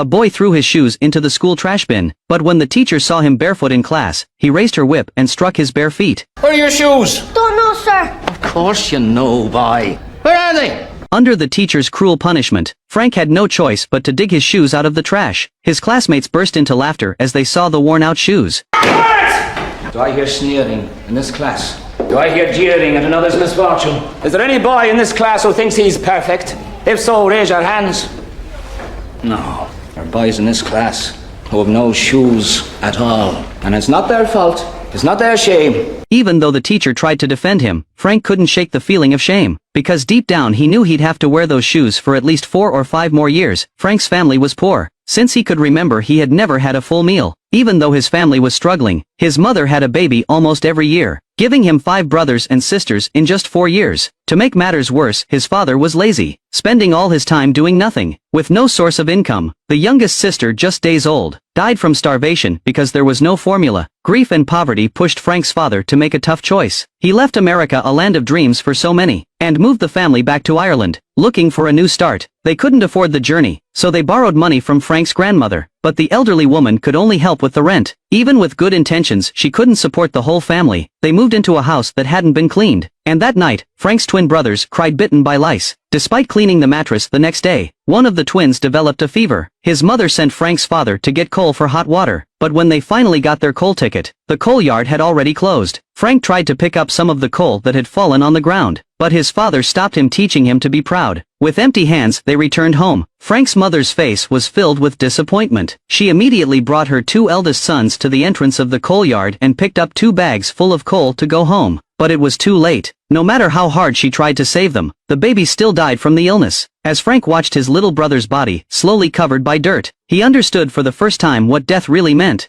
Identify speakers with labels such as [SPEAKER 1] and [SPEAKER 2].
[SPEAKER 1] A boy threw his shoes into the school trash bin, but when the teacher saw him barefoot in class, he raised her whip and struck his bare feet.
[SPEAKER 2] Where are your shoes?
[SPEAKER 3] Don't know, sir.
[SPEAKER 2] Of course you know, boy. Where are they?
[SPEAKER 1] Under the teacher's cruel punishment, Frank had no choice but to dig his shoes out of the trash. His classmates burst into laughter as they saw the worn-out shoes.
[SPEAKER 2] Do I hear sneering in this class? Do I hear jeering at another's misfortune? Is there any boy in this class who thinks he's perfect? If so, raise your hands. No, there are boys in this class who have no shoes at all. And it's not their fault. It's not their shame.
[SPEAKER 1] Even though the teacher tried to defend him, Frank couldn't shake the feeling of shame. Because deep down he knew he'd have to wear those shoes for at least 4 or 5 more years. Frank's family was poor. Since he could remember, he had never had a full meal. Even though his family was struggling, his mother had a baby almost every year, giving him 5 brothers and sisters in just 4 years. To make matters worse, his father was lazy, spending all his time doing nothing. With no source of income, the youngest sister, just days old, died from starvation because there was no formula. Grief and poverty pushed Frank's father to make a tough choice. He left America, a land of dreams for so many, and moved the family back to Ireland, looking for a new start. They couldn't afford the journey, so they borrowed money from Frank's grandmother, but the elderly woman could only help with the rent. Even with good intentions, she couldn't support the whole family. They moved into a house that hadn't been cleaned, and that night, Frank's twin brothers cried, bitten by lice. Despite cleaning the mattress the next day, one of the twins developed a fever. His mother sent Frank's father to get coal for hot water, but when they finally got their coal ticket, the coal yard had already closed. Frank tried to pick up some of the coal that had fallen on the ground, but his father stopped him, teaching him to be proud. With empty hands, they returned home. Frank's mother's face was filled with disappointment. She immediately brought her 2 eldest sons to the entrance of the coal yard and picked up 2 bags full of coal to go home. But it was too late. No matter how hard she tried to save them, the baby still died from the illness. As Frank watched his little brother's body slowly covered by dirt, he understood for the first time what death really meant.